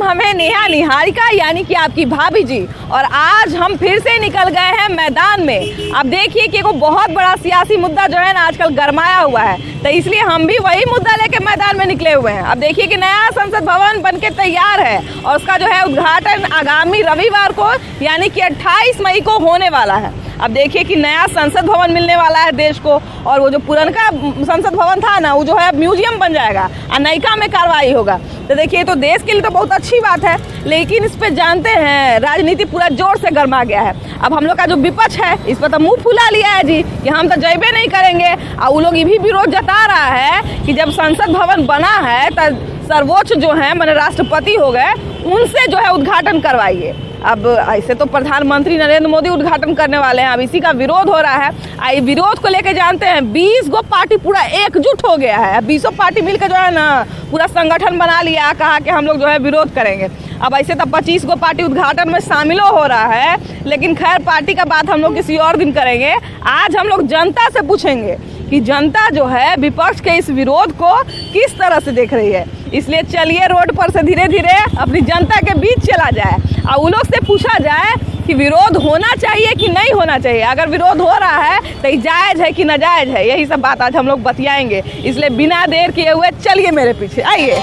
हमें नेहा निहारिका यानी कि आपकी भाभी जी, और आज हम फिर से निकल गए हैं मैदान में। अब देखिए कि वो बहुत बड़ा सियासी मुद्दा जो है ना आजकल गरमाया हुआ है, तो इसलिए हम भी वही मुद्दा लेके मैदान में निकले हुए हैं। अब देखिए कि नया संसद भवन बनके तैयार है और उसका जो है उद्घाटन आगामी रविवार को यानी कि 28 मई को होने वाला है। अब देखिए कि नया संसद भवन मिलने वाला है देश को, और वो जो पुराना संसद भवन था ना वो जो है म्यूजियम बन जाएगा और नयका में कार्रवाई होगा। तो देखिए तो देश के लिए तो बहुत अच्छी बात है, लेकिन इस पे जानते हैं राजनीति पूरा जोर से गर्मा गया है। अब हम लोग का जो विपक्ष है इस पर तो मुंह फुला लिया है जी कि हम तो जयबे नहीं करेंगे, और वो लोग ये भी विरोध जता रहा है कि जब संसद भवन बना है तो सर्वोच्च जो है माने राष्ट्रपति हो गए उनसे जो है उद्घाटन करवाइए। अब ऐसे तो प्रधानमंत्री नरेंद्र मोदी उद्घाटन करने वाले हैं, अब इसी का विरोध हो रहा है। आई विरोध को लेके जानते हैं 20 गो पार्टी पूरा एकजुट हो गया है। 20 पार्टी मिलकर जो है ना पूरा संगठन बना लिया, कहा कि हम लोग जो है विरोध करेंगे। अब ऐसे तो 25 गो पार्टी उद्घाटन में शामिल हो रहा है, लेकिन खैर पार्टी का बात हम लोग किसी और दिन करेंगे। आज हम लोग जनता से पूछेंगे कि जनता जो है विपक्ष के इस विरोध को किस तरह से देख रही है। इसलिए चलिए रोड पर से धीरे धीरे अपनी जनता के बीच चला जाए और उन लोग से पूछा जाए कि विरोध होना चाहिए कि नहीं होना चाहिए। अगर विरोध हो रहा है तो जायज़ है कि नाजायज़ है, यही सब बात आज हम लोग बतियाएंगे। इसलिए बिना देर किए हुए चलिए मेरे पीछे आइए।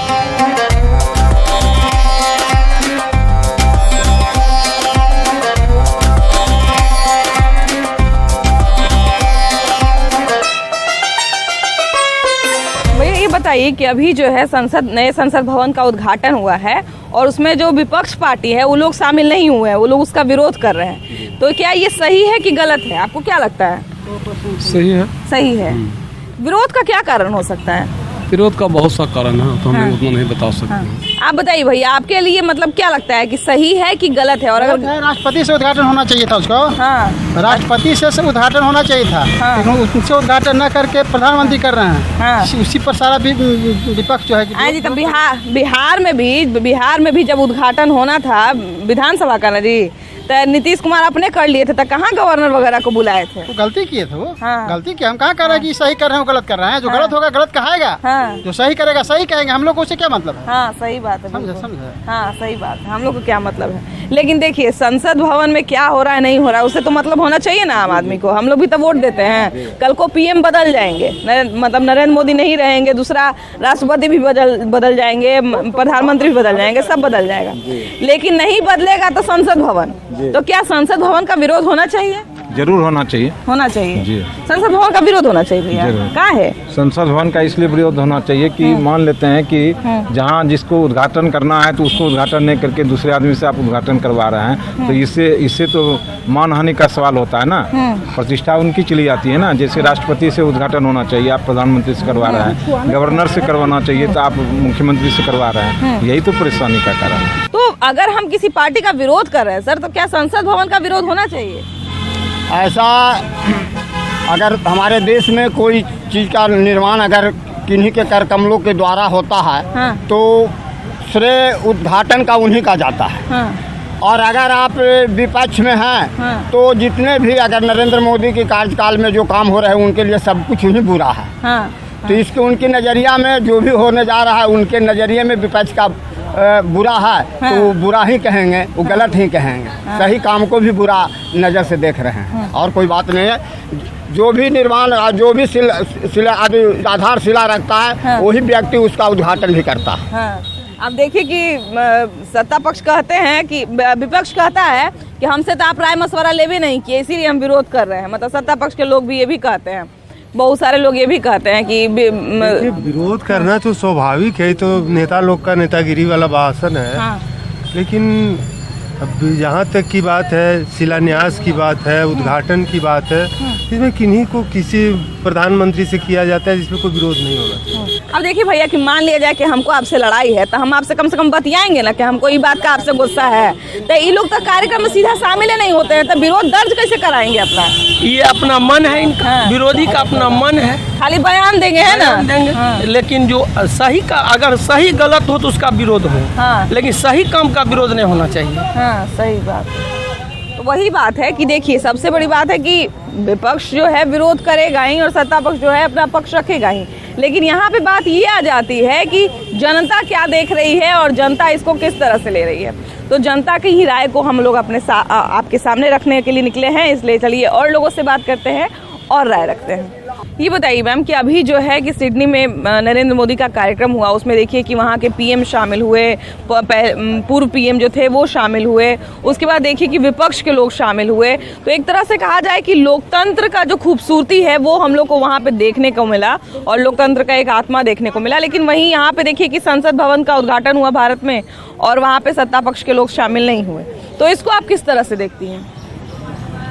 बताइए कि अभी जो है नए संसद भवन का उद्घाटन हुआ है और उसमें जो विपक्ष पार्टी है वो लोग शामिल नहीं हुए हैं, वो लोग उसका विरोध कर रहे हैं। तो क्या ये सही है कि गलत है, आपको क्या लगता है? सही है। सही है। विरोध का क्या कारण हो सकता है? विरोध का बहुत सा कारण है, तो हम उतना नहीं बता सकते। आप बताइए भैया, आपके लिए मतलब क्या लगता है कि सही है कि गलत है? और अगर राष्ट्रपति से उद्घाटन होना चाहिए था उसको, राष्ट्रपति से उद्घाटन होना चाहिए था, लेकिन उससे उद्घाटन न करके प्रधानमंत्री कर रहे हैं। उसी पर सारा विपक्ष जो है जी। तो बिहार में भी जब उद्घाटन होना था विधानसभा का ना जी, तो नीतीश कुमार अपने कर लिए थे, तो कहाँ गवर्नर वगैरह को बुलाए थे? तो गलती किए थे वो। गलती किया, हम कहाँ कह रहे हैं कि सही कर रहे हैं, गलत कर रहे हैं। जो गलत होगा गलत कहेगा, जो सही करेगा सही कहेंगे। हम लोग को उससे क्या मतलब है? हाँ सही बात है, समझे। हाँ सही बात है, हम लोग को क्या मतलब है। लेकिन देखिए संसद भवन में क्या हो रहा है नहीं हो रहा है उससे तो मतलब होना चाहिए ना आम आदमी को। हम लोग भी तो वोट देते हैं, कल को पीएम बदल जाएंगे, मतलब नरेंद्र मोदी नहीं रहेंगे, दूसरा राष्ट्रपति भी बदल जाएंगे, प्रधानमंत्री भी बदल जाएंगे, सब बदल जाएगा। लेकिन नहीं बदलेगा तो संसद भवन, तो क्या संसद भवन का विरोध होना चाहिए? जरूर होना चाहिए। होना चाहिए जी। संसद भवन का विरोध होना चाहिए भैया, क्या है? संसद भवन का इसलिए विरोध होना चाहिए कि मान लेते हैं कि जहां जिसको उद्घाटन करना है तो उसको उद्घाटन नहीं करके दूसरे आदमी से आप उद्घाटन करवा रहे हैं, तो इससे तो मानहानि का सवाल होता है ना, प्रतिष्ठा उनकी चली जाती है ना। जैसे राष्ट्रपति से उद्घाटन होना चाहिए, आप प्रधानमंत्री से करवा रहे हैं, गवर्नर से करवाना चाहिए तो आप मुख्यमंत्री से करवा रहे हैं, यही तो परेशानी का कारण है। तो अगर हम किसी पार्टी का विरोध कर रहे हैं सर, तो क्या संसद भवन का विरोध होना चाहिए? ऐसा अगर हमारे देश में कोई चीज़ का निर्माण अगर किन्हीं के कर कमलों के द्वारा होता है तो श्रेय उद्घाटन का उन्हीं का जाता है। और अगर आप विपक्ष में हैं तो जितने भी अगर नरेंद्र मोदी के कार्यकाल में जो काम हो रहे हैं उनके लिए सब कुछ उन्हीं बुरा है। तो इसके उनके नज़रिया में जो भी होने जा रहा है उनके नज़रिए में विपक्ष का बुरा है, तो वो बुरा ही कहेंगे, वो गलत ही कहेंगे। सही काम को भी बुरा नज़र से देख रहे हैं, और कोई बात नहीं है। जो भी निर्माण जो भी आधारशिला रखता है वही व्यक्ति उसका उद्घाटन भी करता है। अब देखिए कि सत्ता पक्ष कहते हैं कि विपक्ष कहता है कि हमसे तो आप राय मशवरा ले भी नहीं किए, इसीलिए हम विरोध कर रहे हैं। मतलब सत्ता पक्ष के लोग भी ये भी कहते हैं, बहुत सारे लोग ये भी कहते हैं कि विरोध करना तो स्वाभाविक है, तो नेता लोग का नेतागिरी वाला भाषण है। लेकिन अब जहाँ तक की बात है, शिलान्यास की बात है, उद्घाटन की बात है, इसमें किन्हीं को किसी प्रधानमंत्री से किया जाता है जिसमें कोई विरोध नहीं होना चाहिए। अब देखिए भैया कि मान लिया जाए कि हमको आपसे लड़ाई है, तो हम आपसे कम से कम बतियाएंगे ना कि हमको ये बात का आपसे गुस्सा है। तो ये लोग तो कार्यक्रम में सीधा शामिल ही नहीं होते हैं, तो विरोध दर्ज कैसे कराएंगे अपना? ये अपना मन है इनका, विरोधी का अपना मन है, खाली बयान देंगे है ना। लेकिन जो सही का अगर सही गलत हो तो उसका विरोध हो, लेकिन सही काम का विरोध नहीं होना चाहिए। सही बात। तो वही बात है कि देखिए सबसे बड़ी बात है कि विपक्ष जो है विरोध करेगा ही और सत्ता पक्ष जो है अपना पक्ष रखेगा ही। लेकिन यहाँ पे बात ये आ जाती है कि जनता क्या देख रही है और जनता इसको किस तरह से ले रही है। तो जनता की ही राय को हम लोग आपके सामने रखने के लिए निकले हैं, इसलिए चलिए और लोगों से बात करते हैं और राय रखते हैं। ये बताइए मैम कि अभी जो है कि सिडनी में नरेंद्र मोदी का कार्यक्रम हुआ, उसमें देखिए कि वहाँ के पीएम शामिल हुए, पूर्व पीएम जो थे वो शामिल हुए, उसके बाद देखिए कि विपक्ष के लोग शामिल हुए। तो एक तरह से कहा जाए कि लोकतंत्र का जो खूबसूरती है वो हम लोग को वहाँ पे देखने को मिला और लोकतंत्र का एक आत्मा देखने को मिला। लेकिन वहीं यहाँ पे देखिए कि संसद भवन का उद्घाटन हुआ भारत में और वहाँ पे सत्ता पक्ष के लोग शामिल नहीं हुए। तो इसको आप किस तरह से देखती हैं?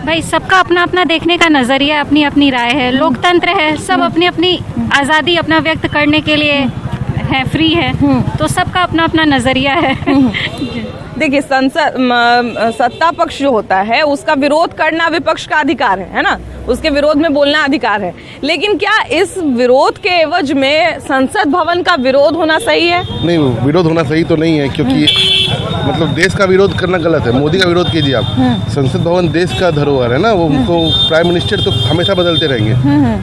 भाई सबका अपना अपना देखने का नजरिया, अपनी अपनी राय है, लोकतंत्र है, सब अपनी अपनी आज़ादी अपना व्यक्त करने के लिए है, फ्री है, तो सबका अपना अपना नजरिया है। देखिए सत्ता पक्ष जो होता है उसका विरोध करना विपक्ष का अधिकार है ना, उसके विरोध में बोलना अधिकार है। लेकिन क्या इस विरोध के एवज में संसद भवन का विरोध होना सही है? नहीं, विरोध होना सही तो नहीं है, क्योंकि मतलब देश का विरोध करना गलत है। मोदी का विरोध कीजिए आप, संसद भवन देश का धरोहर है ना, वो उनको प्राइम मिनिस्टर तो हमेशा बदलते रहेंगे,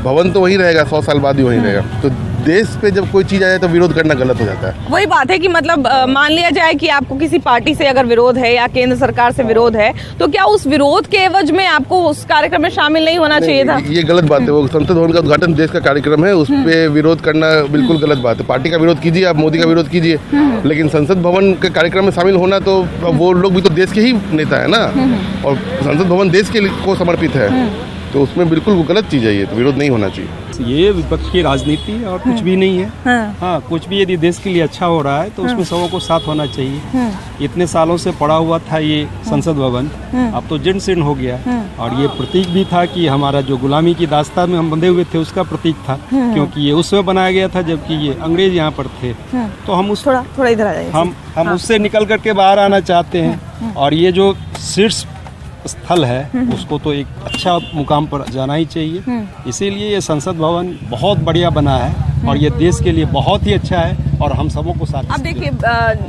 भवन तो वही रहेगा, 100 साल बाद भी वही रहेगा। तो देश पे जब कोई चीज आ जाए तो विरोध करना गलत हो जाता है। वही बात है कि मतलब मान लिया जाए कि आपको किसी पार्टी से अगर विरोध है या केंद्र सरकार से विरोध है, तो क्या उस विरोध के एवज में आपको उस कार्यक्रम में शामिल नहीं होना चाहिए था? ये गलत बात है। वो संसद भवन का उद्घाटन देश का कार्यक्रम है, उस पे विरोध करना बिल्कुल गलत बात है। पार्टी का विरोध कीजिए आप, मोदी का विरोध कीजिए, लेकिन संसद भवन के कार्यक्रम में शामिल होना, तो वो लोग भी तो देश के ही नेता है ना, और संसद भवन देश के को समर्पित है, तो उसमें बिल्कुल वो गलत चीज है, ये तो विरोध नहीं होना चाहिए। ये विपक्ष की राजनीति है और कुछ भी नहीं है। हाँ, कुछ भी यदि देश के लिए अच्छा हो रहा है तो उसमें सबों को साथ होना चाहिए। इतने सालों से पड़ा हुआ था ये संसद भवन, अब तो जीर्ण शीर्ण हो गया, और ये प्रतीक भी था कि हमारा जो गुलामी की दास्तान में हम बंधे हुए थे उसका प्रतीक था, क्योंकि ये उस समय बनाया गया था जबकि ये अंग्रेज यहाँ पर थे। तो हम उस थोड़ा इधर आ जाइए। हम उससे निकल करके बाहर आना चाहते हैं, और ये जो शीर्ष स्थल है उसको तो एक अच्छा मुकाम पर जाना ही चाहिए। इसीलिए ये संसद भवन बहुत बढ़िया बना है और ये देश के लिए बहुत ही अच्छा है, और हम सबों को साथ। अब देखिए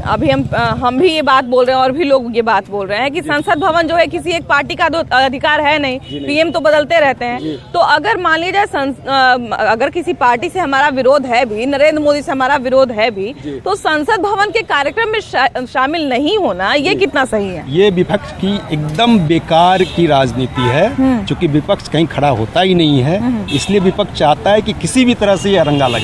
अभी हम भी ये बात बोल रहे हैं और भी लोग ये बात बोल रहे हैं कि संसद भवन जो है किसी एक पार्टी का अधिकार है नहीं, पीएम तो बदलते रहते हैं। तो अगर मान लीजिए अगर किसी पार्टी से हमारा विरोध है भी, नरेंद्र मोदी से हमारा विरोध है भी, तो संसद भवन के कार्यक्रम में शामिल नहीं होना ये कितना सही है? ये विपक्ष की एकदम बेकार की राजनीति है, क्योंकि विपक्ष कहीं खड़ा होता ही नहीं है। इसलिए विपक्ष चाहता है कि किसी भी तरह से ये रंगा लगाए।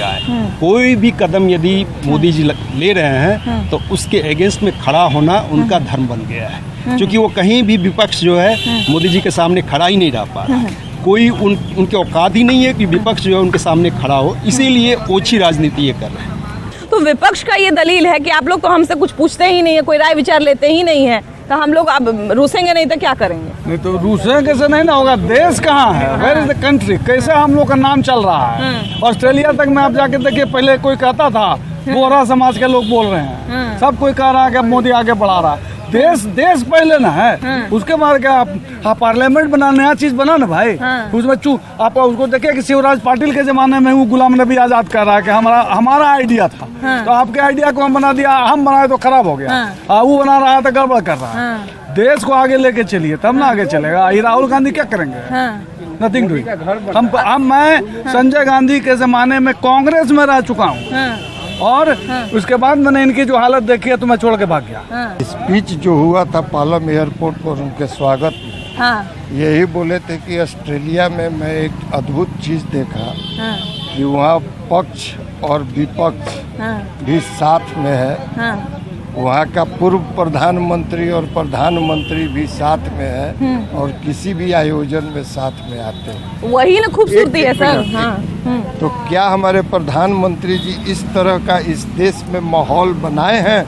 कोई भी कदम यदि मोदी जी ले रहे हैं तो उसके अगेंस्ट में खड़ा होना उनका धर्म बन गया है, क्योंकि वो कहीं भी विपक्ष जो है मोदी जी के सामने खड़ा ही नहीं रह पा रहा है। कोई उनके औकात ही नहीं है कि विपक्ष जो है उनके सामने खड़ा हो, इसीलिए ओछी राजनीति ये कर रहे हैं। तो विपक्ष का ये दलील है कि आप लोग तो हमसे कुछ पूछते ही नहीं है, कोई राय विचार लेते ही नहीं है, तो हम लोग अब रूसेंगे नहीं तो क्या करेंगे? नहीं तो रूसेंगे से नहीं ना होगा। देश कहाँ है? Where is the country? कैसे हम लोग का नाम चल रहा है? ऑस्ट्रेलिया तक में आप जाके देखिए, पहले कोई कहता था, बोहरा समाज के लोग बोल रहे हैं, सब कोई कह रहा है कि मोदी आगे बढ़ा रहा है। देश पहले ना है, उसके बाद क्या आप पार्लियामेंट बना, नया चीज बना ना भाई। उसमें आप उसको देखिए कि शिवराज पाटिल के जमाने में वो गुलाम नबी आजाद कर रहा है कि हमारा आइडिया था, तो आपके आइडिया को हम बना दिया, हम बनाए तो खराब हो गया, वो बना रहा है तो गड़बड़ कर रहा है। देश को आगे लेके चलिए तब ना आगे चलेगा। ये राहुल गांधी क्या करेंगे? Nothing doing. मैं संजय गांधी के जमाने में कांग्रेस में रह चुका हूँ, और उसके बाद मैंने इनकी जो हालत देखी है तो मैं छोड़ के भाग गया। स्पीच जो हुआ था पालम एयरपोर्ट पर उनके स्वागत में, यही बोले थे कि ऑस्ट्रेलिया में मैं एक अद्भुत चीज देखा कि वहाँ पक्ष और विपक्ष भी साथ में है। वहाँ का पूर्व प्रधानमंत्री और प्रधानमंत्री भी साथ में है, और किसी भी आयोजन में साथ में आते हैं। वही ना खूबसूरती है सर। तो क्या हमारे प्रधानमंत्री जी इस तरह का इस देश में माहौल बनाए हैं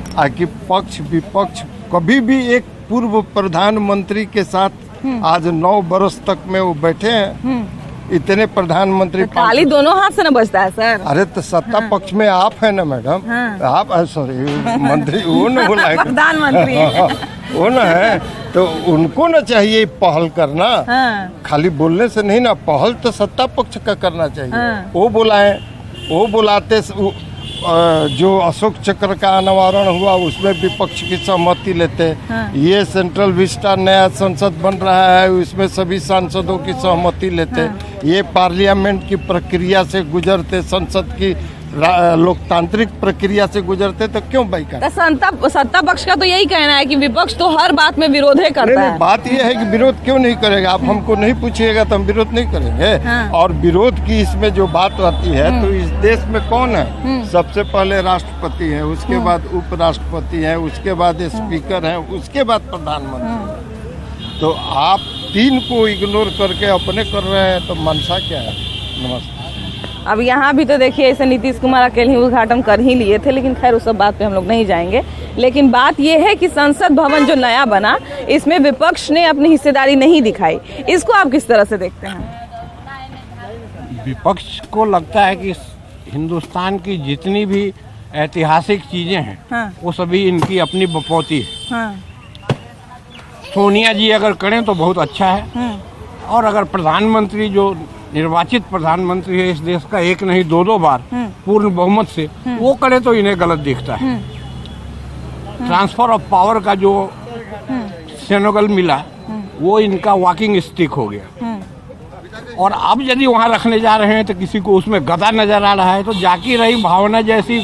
ताकि पक्ष विपक्ष कभी भी एक पूर्व प्रधानमंत्री के साथ आज 9 बरस तक में वो बैठे हैं। इतने प्रधानमंत्री ताली दोनों हाथ से न बजता है सर। अरे तो सत्ता पक्ष में आप है ना मैडम, आप सॉरी मंत्री वो न बोला प्रधानमंत्री वो न है, तो उनको न चाहिए पहल करना। खाली बोलने से नहीं ना, पहल तो सत्ता पक्ष का करना चाहिए। वो बुलाए, वो बुलाते जो अशोक चक्र का अनावरण हुआ उसमें विपक्ष की सहमति लेते। ये सेंट्रल विस्टा नया संसद बन रहा है, उसमें सभी सांसदों की सहमति लेते। ये पार्लियामेंट की प्रक्रिया से गुजरते, संसद की लोकतांत्रिक प्रक्रिया से गुजरते तो क्यों बाइकाट? सत्ता पक्ष का तो यही कहना है कि विपक्ष तो हर बात में विरोध ही करता है। बात यह है कि विरोध क्यों नहीं करेगा? आप हमको नहीं पूछिएगा तो हम विरोध नहीं करेंगे। हाँ। और विरोध की इसमें जो बात आती है तो इस देश में कौन है? सबसे पहले राष्ट्रपति है, उसके बाद उपराष्ट्रपति है, उसके बाद स्पीकर है, उसके बाद प्रधानमंत्री। तो आप तीन को इग्नोर करके अपने कर रहे हैं तो मनसा क्या है? नमस्ते। अब यहाँ भी तो देखिए ऐसे नीतीश कुमार अकेले ही उद्घाटन कर ही लिए थे, लेकिन खैर उस सब बात पे हम लोग नहीं जाएंगे। लेकिन बात यह है कि संसद भवन जो नया बना, इसमें विपक्ष ने अपनी हिस्सेदारी नहीं दिखाई। इसको आप किस तरह से देखते हैं? विपक्ष को लगता है कि हिंदुस्तान की जितनी भी ऐतिहासिक चीजें हैं, हाँ। वो सभी इनकी अपनी बपौती है। हाँ। सोनिया जी अगर करें तो बहुत अच्छा है। हाँ। और अगर प्रधानमंत्री जो निर्वाचित प्रधानमंत्री है इस देश का, एक नहीं दो बार पूर्ण बहुमत से, वो करे तो इन्हें गलत दिखता है। ट्रांसफर ऑफ पावर का जो सेनेगल मिला वो इनका वॉकिंग स्टिक हो गया। और अब यदि वहाँ रखने जा रहे हैं तो किसी को उसमें गदा नजर आ रहा है, तो जाकी रही भावना जैसी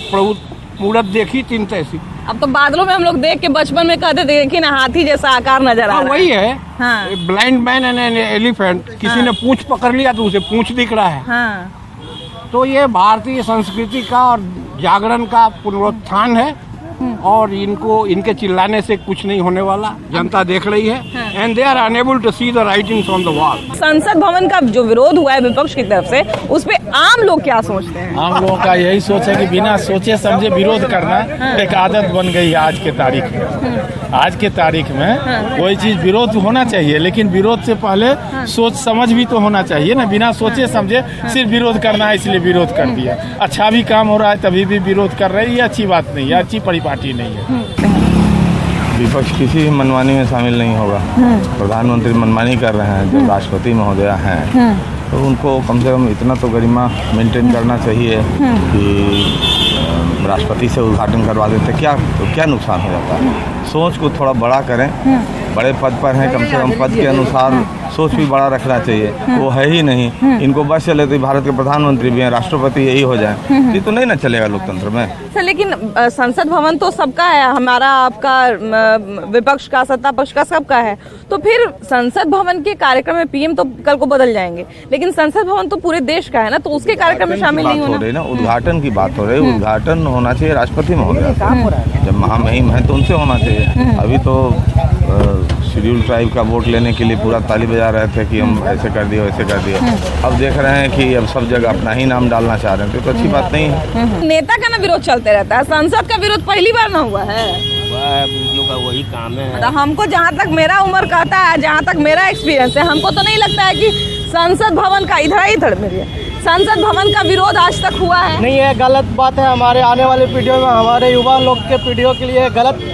मूर्त देखी तीन तैसी। अब तो बादलों में हम लोग देख के बचपन में कहते थे कि ना हाथी जैसा आकार नजर आ रहा है। वही है। हाँ। Blind man and an elephant. किसी ने पूंछ पकड़ लिया तो उसे पूंछ दिख रहा है। हाँ। तो ये भारतीय संस्कृति का और जागरण का पुनरुत्थान है और इनके चिल्लाने से कुछ नहीं होने वाला। जनता देख रही है and they are unable to see the writings on the wall. Sansad Bhavan का जो विरोध हुआ है विपक्ष की तरफ से, उस पे आम लोग क्या सोचते हैं? आम लोगों का यही सोच है कि बिना सोचे समझे विरोध करना एक आदत बन गई है आज के तारीख में। आज के तारीख में कोई चीज विरोध होना चाहिए, लेकिन विरोध से पहले सोच समझ भी तो होना चाहिए ना। बिना सोचे समझे सिर्फ विरोध करना है इसलिए विरोध कर दिया। अच्छा भी काम हो रहा है तभी भी विरोध कर रहे हैं, ये अच्छी बात नहीं है, अच्छी परिपाटी नहीं है। विपक्ष किसी भी मनमानी में शामिल नहीं होगा। प्रधानमंत्री मनमानी कर रहे हैं, जो राष्ट्रपति महोदय हैं, तो उनको कम से कम इतना तो गरिमा मेंटेन करना चाहिए कि राष्ट्रपति से उद्घाटन करवा देते। क्या नुकसान हो जाता है? सोच को थोड़ा बड़ा करें। बड़े पद पर हैं, कम से कम पद के अनुसार सोच भी बड़ा रखना चाहिए। वो है ही नहीं। इनको बस चले तो भारत के प्रधानमंत्री भी हैं, राष्ट्रपति यही हो जाए, ये तो नहीं ना चलेगा लोकतंत्र में। सर लेकिन संसद भवन तो सबका है, हमारा, आपका, विपक्ष का, सत्ता पक्ष का, सबका है। तो फिर संसद भवन के कार्यक्रम में पीएम तो कल को बदल जाएंगे, लेकिन संसद भवन तो पूरे देश का है ना, तो उसके कार्यक्रम में शामिल नहीं होना। ना उद्घाटन की बात हो रही है, उद्घाटन होना चाहिए राष्ट्रपति महोदय। जब महामहिम है तो उनसे होना चाहिए। अभी तो शेड्यूल ट्राइब का वोट लेने के लिए पूरा ताली बजा रहे थे कि हम ऐसे कर दिए वैसे कर दिए। अब देख रहे हैं कि अब सब जगह अपना ही नाम डालना चाह रहे हैं, तो अच्छी बात नहीं है। नेता का ना विरोध चलते रहता है, संसद का विरोध पहली बार ना हुआ है। का वही काम है। तो हमको जहाँ तक मेरा उम्र कहता है, जहाँ तक मेरा एक्सपीरियंस है, हमको तो नहीं लगता है कि संसद भवन का इधर मेरी संसद भवन का विरोध आज तक हुआ है। नहीं, है गलत बात है। हमारे आने वाले पीढ़ियों में, हमारे युवा लोग के पीढ़ियों के लिए गलत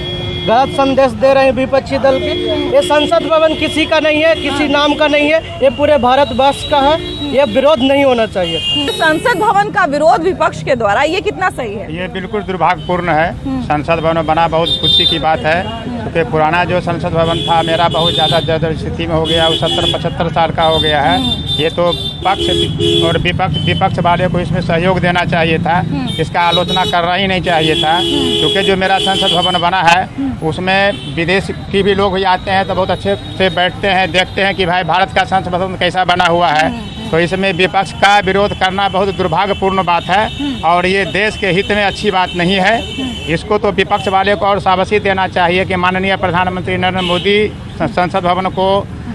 संदेश दे रहे हैं विपक्षी दल के। ये संसद भवन किसी का नहीं है, किसी नाम का नहीं है, ये पूरे भारतवर्ष का है। ये विरोध नहीं होना चाहिए। संसद भवन का विरोध विपक्ष के द्वारा, ये कितना सही है? ये बिल्कुल दुर्भाग्यपूर्ण है। संसद भवन बना बहुत खुशी की बात है, क्योंकि पुराना जो संसद भवन था मेरा बहुत ज़्यादा जर्जर स्थिति में हो गया, वो 70-75 साल का हो गया है। ये तो पक्ष और विपक्ष वाले को इसमें सहयोग देना चाहिए था, इसका आलोचना करना ही नहीं चाहिए था। क्योंकि जो मेरा संसद भवन बना है उसमें विदेश की भी लोग आते हैं तो बहुत अच्छे से बैठते हैं, देखते हैं कि भाई भारत का संसद भवन कैसा बना हुआ है। तो इसमें विपक्ष का विरोध करना बहुत दुर्भाग्यपूर्ण बात है और ये देश के हित में अच्छी बात नहीं है। इसको तो विपक्ष वाले को और शाबाशी देना चाहिए कि माननीय प्रधानमंत्री नरेंद्र मोदी संसद भवन को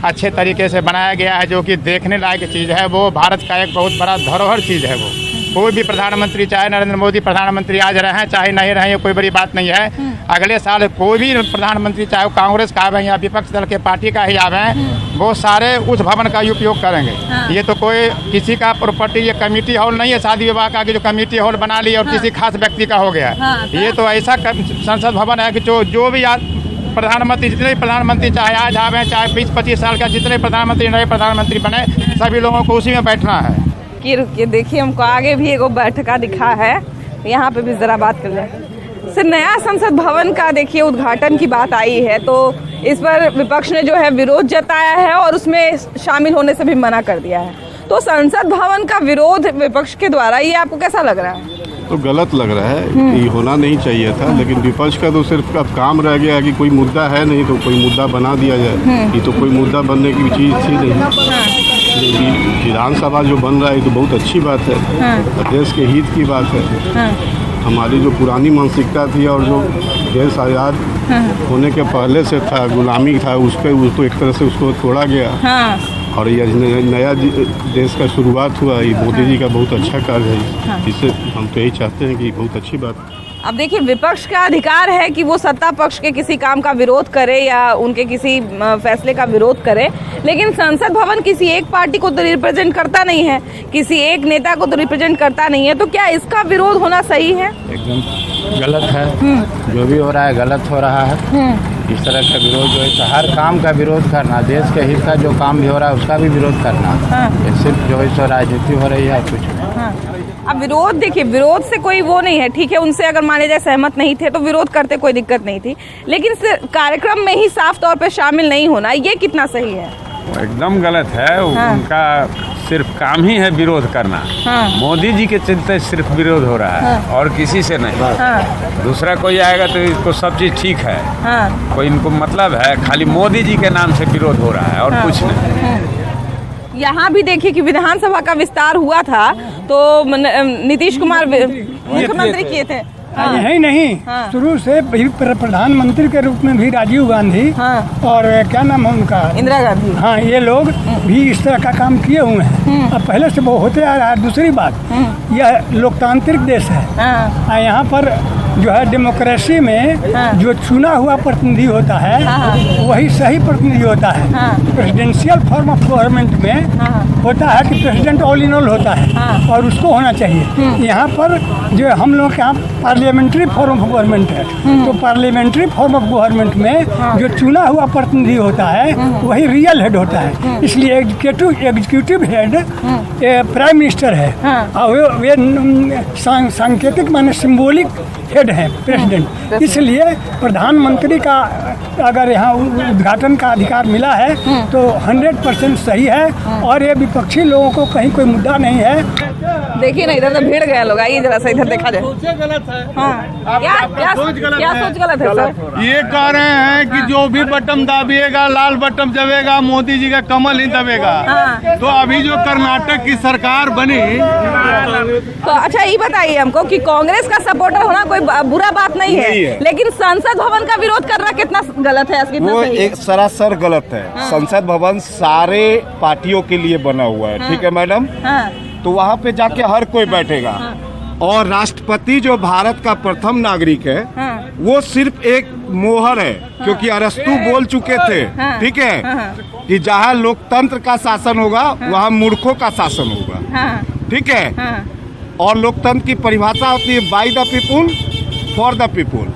अच्छे तरीके से बनाया गया है, जो कि देखने लायक चीज़ है। वो भारत का एक बहुत बड़ा धरोहर चीज़ है। वो कोई भी प्रधानमंत्री, चाहे नरेंद्र मोदी प्रधानमंत्री आज रहे हैं चाहे नहीं रहे, ये कोई बड़ी बात नहीं है। अगले साल कोई भी प्रधानमंत्री, चाहे कांग्रेस का आवे या विपक्ष दल के पार्टी का ही आवे, वो सारे उस भवन का उपयोग करेंगे। ये तो कोई किसी का प्रॉपर्टी, ये कमेटी हॉल नहीं है शादी विवाह का कि जो कमेटी हॉल बना ली और किसी खास व्यक्ति का हो गया। ये तो ऐसा संसद भवन है कि जो भी प्रधानमंत्री, जितने भी प्रधानमंत्री चाहे आज आवे, चाहे 20-25 साल का जितने प्रधानमंत्री नए प्रधानमंत्री बने, सभी लोगों को उसी में बैठना है। कि देखिए हमको आगे भी एक बैठका दिखा है, यहाँ पे भी जरा बात कर लें। सर, नया संसद भवन का देखिए उद्घाटन की बात आई है, तो इस पर विपक्ष ने जो है विरोध जताया है और उसमें शामिल होने से भी मना कर दिया है। तो संसद भवन का विरोध विपक्ष के द्वारा, ये आपको कैसा लग रहा है? तो गलत लग रहा है कि होना नहीं चाहिए था, लेकिन विपक्ष का तो सिर्फ अब काम रह गया कि कोई मुद्दा है नहीं तो कोई मुद्दा बना दिया जाए। ये तो कोई मुद्दा बनने की चीज़ थी नहीं। विधानसभा जो बन रहा है तो बहुत अच्छी बात है, देश के हित की बात है। हमारी जो पुरानी मानसिकता थी और जो देश आज़ाद होने के पहले से था, गुलामी था, उसको एक तरह से उसको तोड़ा गया और ये नया देश का शुरुआत हुआ। ये मोदी जी का बहुत अच्छा कार्य है, जिससे हम तो यही चाहते हैं कि बहुत अच्छी बात है। अब देखिए, विपक्ष का अधिकार है कि वो सत्ता पक्ष के किसी काम का विरोध करे या उनके किसी फैसले का विरोध करे, लेकिन संसद भवन किसी एक पार्टी को तो रिप्रेजेंट करता नहीं है, किसी एक नेता को तो रिप्रेजेंट करता नहीं है। तो क्या इसका विरोध होना सही है? एकदम गलत है, जो भी हो रहा है गलत हो रहा है। इस तरह का विरोध जो है तो हर काम का विरोध करना, देश के हित का जो काम भी हो रहा है उसका भी विरोध करना, ये सिर्फ जो है सो राजनीति हो रही है, कुछ नहीं। अब विरोध, देखिए विरोध से कोई वो नहीं है, ठीक है, उनसे अगर माने जाए सहमत नहीं थे तो विरोध करते कोई दिक्कत नहीं थी, लेकिन कार्यक्रम में ही साफ तौर पे शामिल नहीं होना, ये कितना सही है? एकदम गलत है। उनका सिर्फ काम ही है विरोध करना। मोदी जी के चलते सिर्फ विरोध हो रहा है और किसी से नहीं। दूसरा कोई आएगा तो इसको सब चीज ठीक है, कोई इनको मतलब है खाली मोदी जी के नाम से विरोध हो रहा है और कुछ नहीं। यहाँ भी देखिए कि विधानसभा का विस्तार हुआ था तो नीतीश कुमार मुख्यमंत्री किए थे। यही नहीं, शुरू से प्रधानमंत्री के रूप में भी राजीव गांधी और क्या नाम है उनका, इंदिरा गांधी, हाँ, ये लोग भी इस तरह का काम किए हुए हैं। अब पहले से वो होते आ रहा है। दूसरी बात, यह लोकतांत्रिक देश है। यहाँ पर जो है डेमोक्रेसी में जो चुना हुआ प्रतिनिधि होता है वही सही प्रतिनिधि होता है। प्रेसिडेंशियल फॉर्म ऑफ गवर्नमेंट में होता है कि प्रेसिडेंट ऑल इन ऑल होता है और उसको होना चाहिए। यहाँ पर जो हम लोग के यहाँ पार्लियामेंट्री फॉर्म ऑफ गवर्नमेंट है, तो पार्लियामेंट्री फॉर्म ऑफ गवर्नमेंट में जो चुना हुआ प्रतिनिधि होता है वही रियल हेड होता है। इसलिए एग्जीक्यूटिव हेड प्राइम मिनिस्टर है और वे सांकेतिक माने सिंबॉलिक हेड है प्रेसिडेंट। इसलिए प्रधानमंत्री का अगर यहाँ उद्घाटन का अधिकार मिला है तो 100% सही है और ये विपक्षी लोगों को कहीं कोई मुद्दा नहीं है। देखिए ना, इधर तो भीड़ गया लोग, आइए जरा सा इधर देखा जाए। क्या सोच गलत है सर? ये कह रहे हैं कि जो भी बटन दाबिएगा लाल बटन दबेगा, मोदी जी का कमल ही दबेगा। तो अभी जो कर्नाटक की सरकार बनी, तो अच्छा ये बताइए हमको कि कांग्रेस का सपोर्टर होना कोई बुरा बात नहीं है, लेकिन संसद भवन का विरोध करना कितना गलत है? वो एक सरासर गलत है। संसद भवन सारे पार्टियों के लिए बना हुआ है, ठीक है मैडम? तो वहाँ पे जाके हर कोई बैठेगा और राष्ट्रपति जो भारत का प्रथम नागरिक है वो सिर्फ एक मोहर है, क्योंकि अरस्तु बोल चुके थे, ठीक है, कि जहाँ लोकतंत्र का शासन होगा वहाँ मूर्खों का शासन होगा, ठीक है। और लोकतंत्र की परिभाषा होती है by the people for the people,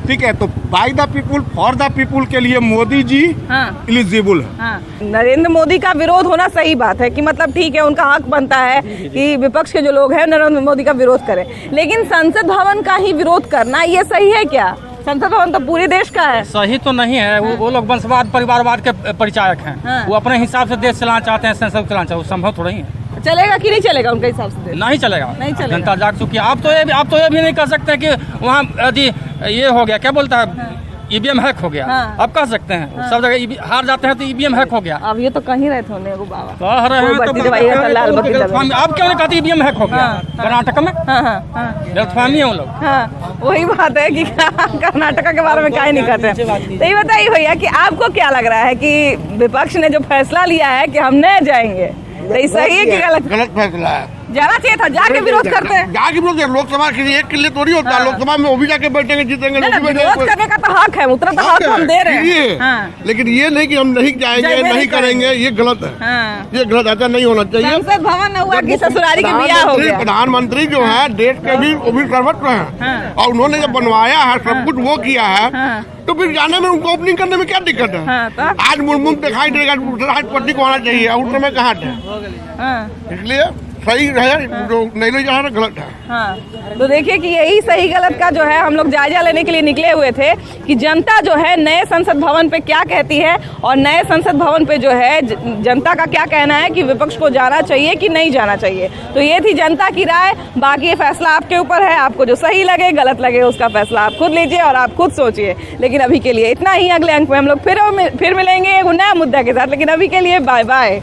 ठीक है। तो by the people for the people के लिए मोदी जी एलिजिबल है। नरेंद्र मोदी का विरोध होना सही बात है कि मतलब ठीक है, उनका हक बनता है कि विपक्ष के जो लोग हैं नरेंद्र मोदी का विरोध करें, लेकिन संसद भवन का ही विरोध करना ये सही है क्या? संसद भवन तो पूरे देश का है। सही तो नहीं है। वो लोग वंशवाद परिवारवाद के परिचायक हैं। वो अपने हिसाब से देश चलाना चाहते हैं, संसद चलाना चाहते हैं, संभव थोड़ा ही है। चलेगा कि नहीं चलेगा उनके हिसाब से? नहीं चलेगा, नहीं चलेगा। जनता जाग चुकी है। आप तो ये भी नहीं कर सकते कि वहाँ यदि ये हो गया, क्या बोलता है, ईवीएम हैक हो गया। अब कह सकते हैं सब जगह हार जाते हैं तो ईवीएम हैक हो गया। अब ये तो कहीं रहे थे वो बाबा कह रहे हैं तो आप क्यों नहीं कहते ईवीएम हैक हो गया कर्नाटक में? गलतफहमी है वो लोग। वही बात है कि कर्नाटक के बारे में क्या नहीं कहते। तो ये बताइए भैया कि आपको क्या लग रहा है कि विपक्ष ने जो फैसला लिया है कि हम नहीं जाएंगे, तो सही है कि गलत? गलत फैसला है। जाना चाहिए था, जाके विरोध करते हैं। जाके विरोध, लोकसभा किसी एक के लिए थोड़ी होता है। लोकसभा में वो भी जाके बैठेंगे, जीतेंगे। विरोध करने का तो हक है, उतना तो हक हम दे रहे हैं। लेकिन ये नहीं कि हम नहीं जाएंगे, नहीं करेंगे, ये गलत है। ये गलत, ऐसा नहीं होना चाहिए। संसद भवन हुआ कि ससुरारी की बियाह हो गया। प्रधानमंत्री जो है देश के भी वो भी सर्वत्र हैं और उन्होंने जब बनवाया है, सब कुछ वो किया है, तो फिर जाने में उनको ओपनिंग करने में क्या दिक्कत है? आज मुर्मू दिखाई देगा, राष्ट्रपति को आना चाहिए, उस समय कहाँ थे? इसलिए सही है, जो नहीं ले जा रहा गलत है। हाँ, तो देखिए कि यही सही गलत का जो है हम लोग जायजा लेने के लिए निकले हुए थे कि जनता जो है नए संसद भवन पे क्या कहती है और नए संसद भवन पे जो है जनता का क्या कहना है कि विपक्ष को जाना चाहिए कि नहीं जाना चाहिए। तो ये थी जनता की राय। बाकी ये फैसला आपके ऊपर है, आपको जो सही लगे गलत लगे उसका फैसला आप खुद लीजिए और आप खुद सोचिए। लेकिन अभी के लिए इतना ही। अगले अंक में हम लोग फिर मिलेंगे एक नया मुद्दा के साथ, लेकिन अभी के लिए बाय बाय।